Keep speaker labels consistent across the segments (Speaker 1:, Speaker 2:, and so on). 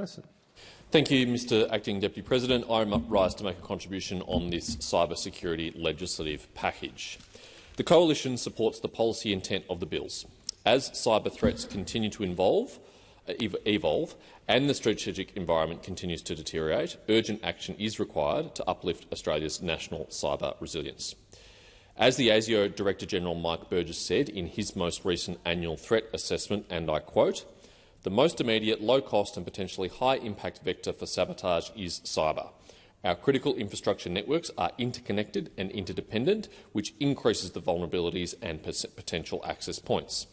Speaker 1: Paterson.
Speaker 2: Thank you, Mr Acting Deputy President. I rise to make a contribution on this cyber security legislative package. The Coalition supports the policy intent of the bills. As cyber threats continue to evolve, and the strategic environment continues to deteriorate, urgent action is required to uplift Australia's national cyber resilience. As the ASIO Director-General Mike Burgess said in his most recent annual threat assessment, and I quote, "The most immediate, low-cost and potentially high-impact vector for sabotage is cyber. Our critical infrastructure networks are interconnected and interdependent, which increases the vulnerabilities and potential access points.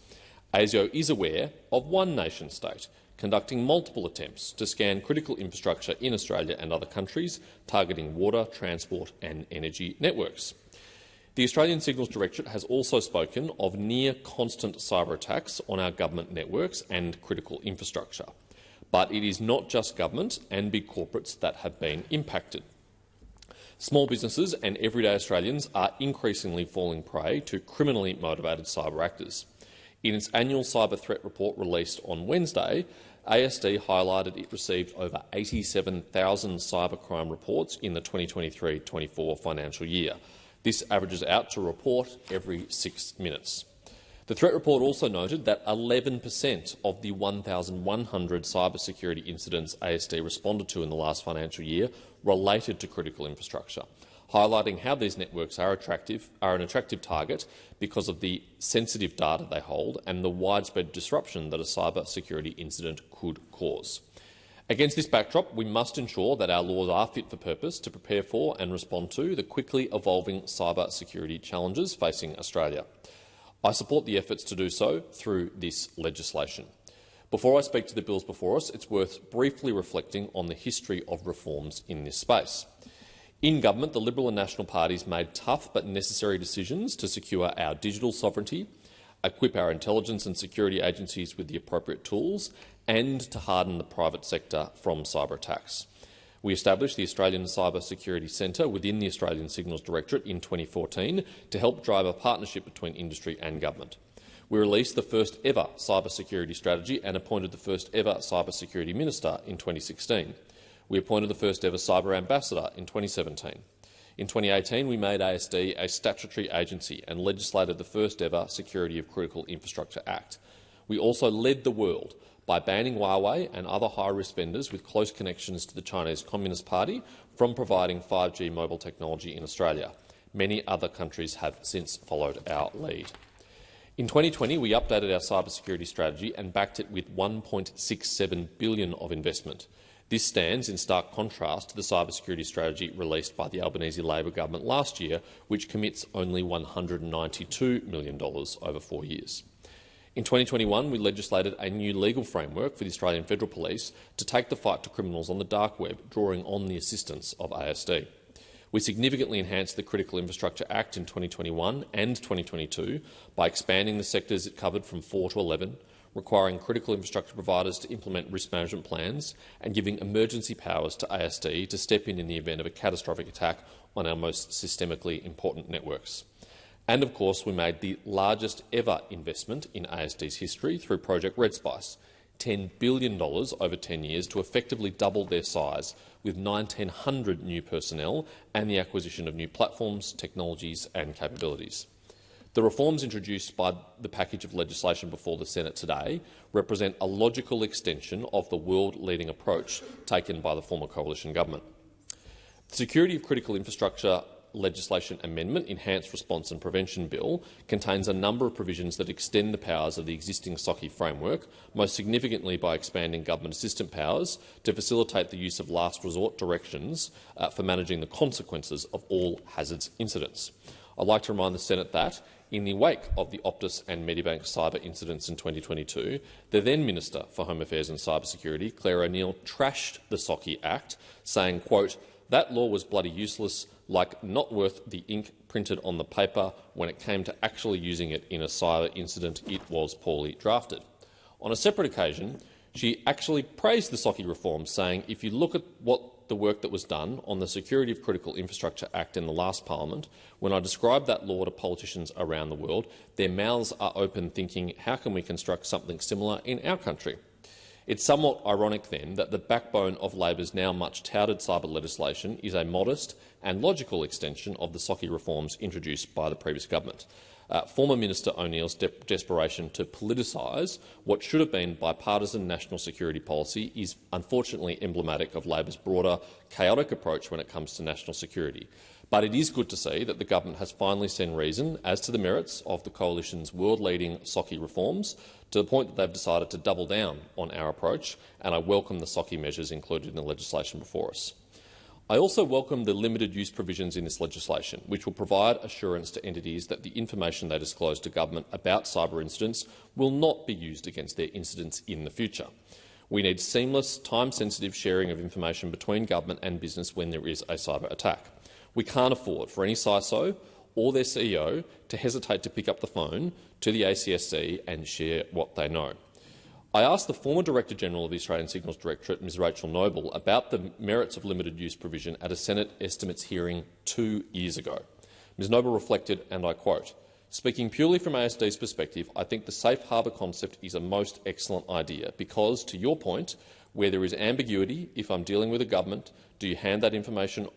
Speaker 2: ASIO is aware of one nation-state conducting multiple attempts to scan critical infrastructure in Australia and other countries, targeting water, transport and energy networks. The Australian Signals Directorate has also spoken of near-constant cyber attacks on our government networks and critical infrastructure. But it is not just government and big corporates that have been impacted. Small businesses and everyday Australians are increasingly falling prey to criminally motivated cyber actors. In its annual cyber threat report released on Wednesday, ASD highlighted it received over 87,000 cybercrime reports in the 2023-24 financial year. This averages out to a report every 6 minutes. The threat report also noted that 11% of the 1,100 cybersecurity incidents ASD responded to in the last financial year related to critical infrastructure, highlighting how these networks are an attractive target because of the sensitive data they hold and the widespread disruption that a cybersecurity incident could cause. Against this backdrop, we must ensure that our laws are fit for purpose to prepare for and respond to the quickly evolving cybersecurity challenges facing Australia. I support the efforts to do so through this legislation. Before I speak to the bills before us, it's worth briefly reflecting on the history of reforms in this space. In government, the Liberal and National parties made tough but necessary decisions to secure our digital sovereignty, equip our intelligence and security agencies with the appropriate tools, and to harden the private sector from cyber attacks. We established the Australian Cyber Security Centre within the Australian Signals Directorate in 2014 to help drive a partnership between industry and government. We released the first ever cyber security strategy and appointed the first ever cyber security minister in 2016. We appointed the first ever cyber ambassador in 2017. In 2018, we made ASD a statutory agency and legislated the first ever Security of Critical Infrastructure Act. We also led the world by banning Huawei and other high-risk vendors with close connections to the Chinese Communist Party from providing 5G mobile technology in Australia. Many other countries have since followed our lead. In 2020, we updated our cybersecurity strategy and backed it with $1.67 billion of investment. This stands in stark contrast to the cybersecurity strategy released by the Albanese Labor government last year, which commits only $192 million over 4 years. In 2021, we legislated a new legal framework for the Australian Federal Police to take the fight to criminals on the dark web, drawing on the assistance of ASD. We significantly enhanced the Critical Infrastructure Act in 2021 and 2022 by expanding the sectors it covered from 4 to 11, requiring critical infrastructure providers to implement risk management plans and giving emergency powers to ASD to step in the event of a catastrophic attack on our most systemically important networks. And, of course, we made the largest ever investment in ASD's history through Project Red Spice, $10 billion over 10 years to effectively double their size, with 1,900 new personnel and the acquisition of new platforms, technologies and capabilities. The reforms introduced by the package of legislation before the Senate today represent a logical extension of the world-leading approach taken by the former coalition government. The Security of Critical Infrastructure Legislation Amendment Enhanced Response and Prevention Bill contains a number of provisions that extend the powers of the existing SOCI framework, most significantly by expanding government assistant powers to facilitate the use of last resort directions for managing the consequences of all hazards incidents. I'd like to remind the Senate that, in the wake of the Optus and Medibank cyber incidents in 2022, the then Minister for Home Affairs and Cybersecurity, Claire O'Neill, trashed the SOCI Act, saying, quote, "That law was bloody useless, like not worth the ink printed on the paper. When it came to actually using it in a cyber incident, it was poorly drafted." On a separate occasion, she actually praised the SOCI reform, saying, "If you look at the work that was done on the Security of Critical Infrastructure Act in the last parliament, when I described that law to politicians around the world, their mouths are open thinking, how can we construct something similar in our country?" It's somewhat ironic, then, that the backbone of Labor's now much touted cyber legislation is a modest and logical extension of the SOCI reforms introduced by the previous government. Former Minister O'Neill's desperation to politicise what should have been bipartisan national security policy is unfortunately emblematic of Labor's broader, chaotic approach when it comes to national security. But it is good to see that the government has finally seen reason as to the merits of the coalition's world-leading SOCI reforms, to the point that they've decided to double down on our approach, and I welcome the SOCI measures included in the legislation before us. I also welcome the limited use provisions in this legislation, which will provide assurance to entities that the information they disclose to government about cyber incidents will not be used against their incidents in the future. We need seamless, time-sensitive sharing of information between government and business when there is a cyber attack. We can't afford for any CISO or their CEO to hesitate to pick up the phone to the ACSC and share what they know. I asked the former Director-General of the Australian Signals Directorate, Ms Rachel Noble, about the merits of limited use provision at a Senate estimates hearing 2 years ago. Ms Noble reflected, and I quote, "Speaking purely from ASD's perspective, I think the safe harbour concept is a most excellent idea because, to your point, where there is ambiguity, if I'm dealing with a government, do you hand that information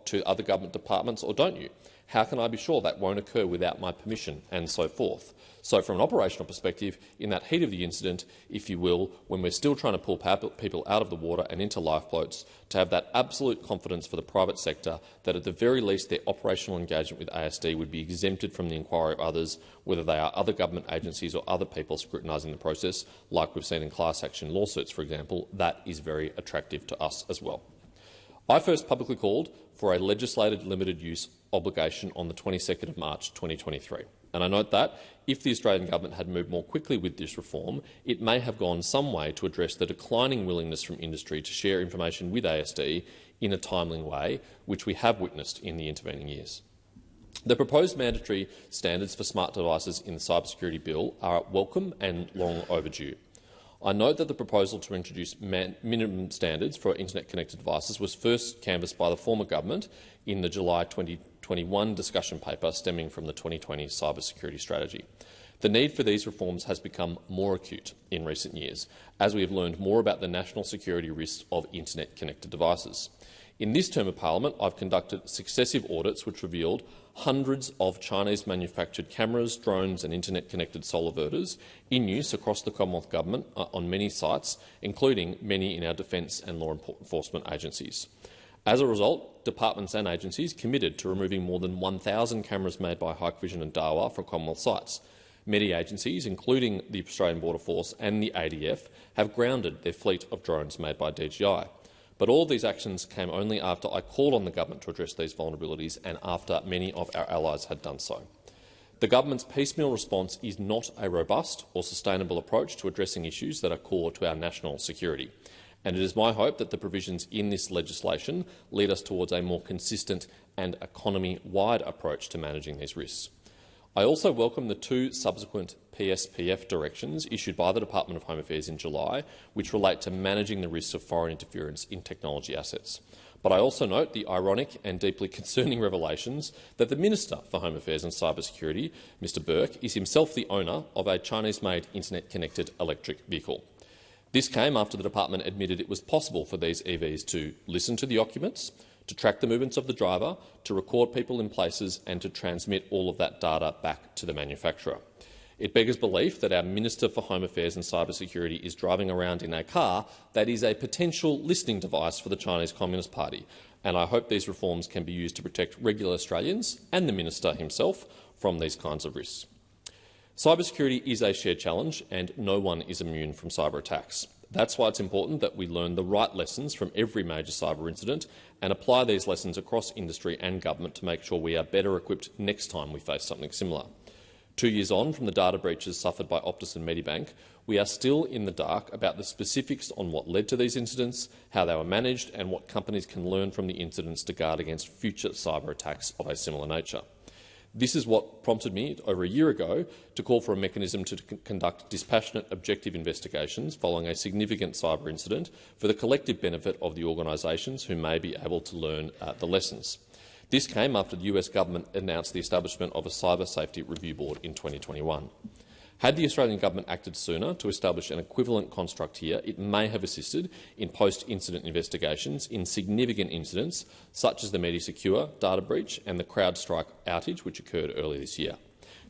Speaker 2: to other government departments or don't you? How can I be sure that won't occur without my permission?" and so forth. So from an operational perspective, in that heat of the incident, if you will, when we're still trying to pull people out of the water and into lifeboats, to have that absolute confidence for the private sector that at the very least their operational engagement with ASD would be exempted from the inquiry of others, whether they are other government agencies or other people scrutinising the process, like we've seen in class action lawsuits, for example, that is very attractive to us as well. I first publicly called for a legislated limited use obligation on the 22nd of March 2023. And I note that, if the Australian government had moved more quickly with this reform, it may have gone some way to address the declining willingness from industry to share information with ASD in a timely way, which we have witnessed in the intervening years. The proposed mandatory standards for smart devices in the cybersecurity bill are welcome and long overdue. I note that the proposal to introduce minimum standards for internet-connected devices was first canvassed by the former government in the July 2021 discussion paper stemming from the 2020 cybersecurity strategy. The need for these reforms has become more acute in recent years, as we have learned more about the national security risks of internet-connected devices. In this term of parliament, I've conducted successive audits which revealed hundreds of Chinese-manufactured cameras, drones and internet-connected solar inverters in use across the Commonwealth Government on many sites, including many in our defence and law enforcement agencies. As a result, departments and agencies committed to removing more than 1,000 cameras made by Hikvision and Dahua from Commonwealth sites. Many agencies, including the Australian Border Force and the ADF, have grounded their fleet of drones made by DJI. But all these actions came only after I called on the government to address these vulnerabilities and after many of our allies had done so. The government's piecemeal response is not a robust or sustainable approach to addressing issues that are core to our national security. And it is my hope that the provisions in this legislation lead us towards a more consistent and economy-wide approach to managing these risks. I also welcome the 2 subsequent PSPF directions issued by the Department of Home Affairs in July, which relate to managing the risks of foreign interference in technology assets. But I also note the ironic and deeply concerning revelations that the Minister for Home Affairs and Cybersecurity, Mr Burke, is himself the owner of a Chinese-made internet-connected electric vehicle. This came after the department admitted it was possible for these EVs to listen to the occupants, to track the movements of the driver, to record people in places and to transmit all of that data back to the manufacturer. It beggars belief that our Minister for Home Affairs and Cybersecurity is driving around in a car that is a potential listening device for the Chinese Communist Party, and I hope these reforms can be used to protect regular Australians and the Minister himself from these kinds of risks. Cybersecurity is a shared challenge and no one is immune from cyber attacks. That's why it's important that we learn the right lessons from every major cyber incident and apply these lessons across industry and government to make sure we are better equipped next time we face something similar. 2 years on from the data breaches suffered by Optus and Medibank, we are still in the dark about the specifics on what led to these incidents, how they were managed and what companies can learn from the incidents to guard against future cyber attacks of a similar nature. This is what prompted me over a year ago to call for a mechanism to conduct dispassionate, objective investigations following a significant cyber incident for the collective benefit of the organisations who may be able to learn the lessons. This came after the US government announced the establishment of a Cyber Safety Review Board in 2021. Had the Australian government acted sooner to establish an equivalent construct here, it may have assisted in post-incident investigations in significant incidents such as the MediSecure data breach and the CrowdStrike outage, which occurred earlier this year.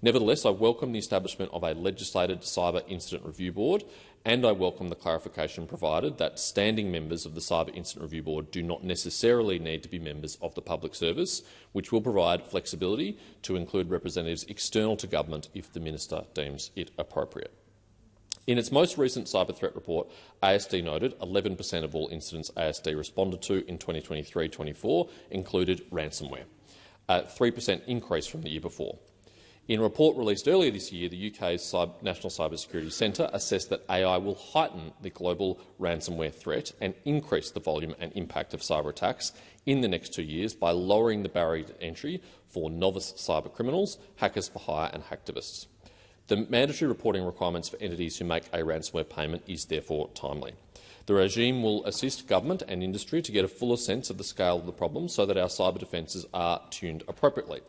Speaker 2: Nevertheless, I welcome the establishment of a legislated Cyber Incident Review Board, and I welcome the clarification provided that standing members of the Cyber Incident Review Board do not necessarily need to be members of the public service, which will provide flexibility to include representatives external to government if the minister deems it appropriate. In its most recent cyber threat report, ASD noted 11% of all incidents ASD responded to in 2023-24 included ransomware, a 3% increase from the year before. In a report released earlier this year, the UK's National Cybersecurity Centre assessed that AI will heighten the global ransomware threat and increase the volume and impact of cyber attacks in the next 2 years by lowering the barrier to entry for novice cyber criminals, hackers for hire and hacktivists. The mandatory reporting requirements for entities who make a ransomware payment is therefore timely. The regime will assist government and industry to get a fuller sense of the scale of the problem so that our cyber defences are tuned appropriately.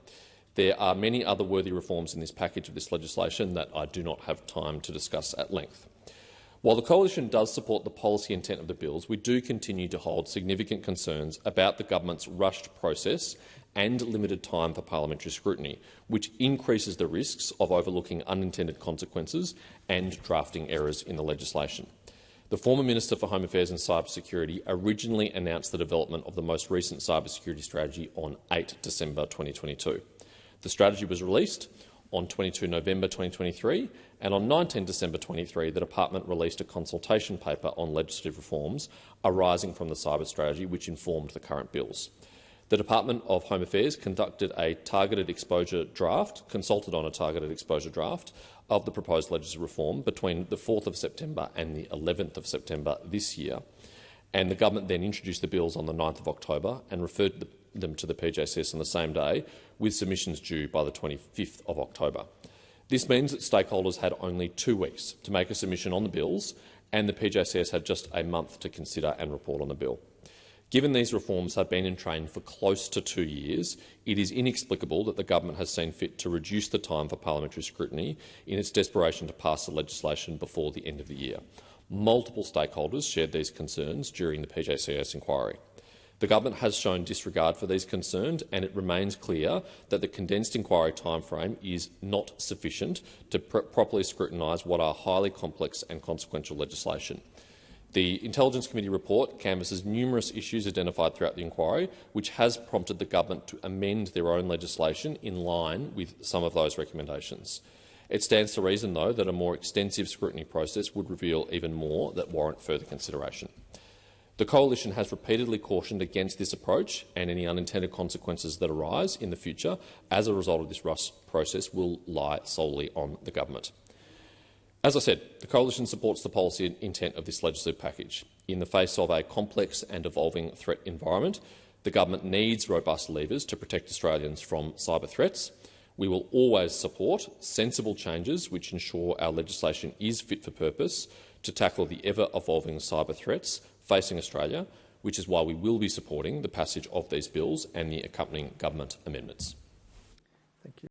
Speaker 2: There are many other worthy reforms in this package of this legislation that I do not have time to discuss at length. While the Coalition does support the policy intent of the bills, we do continue to hold significant concerns about the government's rushed process and limited time for parliamentary scrutiny, which increases the risks of overlooking unintended consequences and drafting errors in the legislation. The former Minister for Home Affairs and Cybersecurity originally announced the development of the most recent cybersecurity strategy on 8 December 2022. The strategy was released on 22 November 2023, and on 19 December 2023 the Department released a consultation paper on legislative reforms arising from the cyber strategy, which informed the current bills. The Department of Home Affairs consulted on a targeted exposure draft of the proposed legislative reform between the 4th of September and the 11th of September this year, and the government then introduced the bills on the 9th of October and referred them to the PJCS on the same day, with submissions due by the 25th of October. This means that stakeholders had only 2 weeks to make a submission on the bills, and the PJCS had just a month to consider and report on the bill. Given these reforms have been in train for close to 2 years, it is inexplicable that the government has seen fit to reduce the time for parliamentary scrutiny in its desperation to pass the legislation before the end of the year. Multiple stakeholders shared these concerns during the PJCS inquiry. The government has shown disregard for these concerns, and it remains clear that the condensed inquiry timeframe is not sufficient to properly scrutinise what are highly complex and consequential legislation. The Intelligence Committee report canvasses numerous issues identified throughout the inquiry, which has prompted the government to amend their own legislation in line with some of those recommendations. It stands to reason, though, that a more extensive scrutiny process would reveal even more that warrant further consideration. The Coalition has repeatedly cautioned against this approach, and any unintended consequences that arise in the future as a result of this rush process will lie solely on the government. As I said, the Coalition supports the policy intent of this legislative package. In the face of a complex and evolving threat environment, the government needs robust levers to protect Australians from cyber threats. We will always support sensible changes which ensure our legislation is fit for purpose to tackle the ever-evolving cyber threats facing Australia, which is why we will be supporting the passage of these bills and the accompanying government amendments.
Speaker 1: Thank you.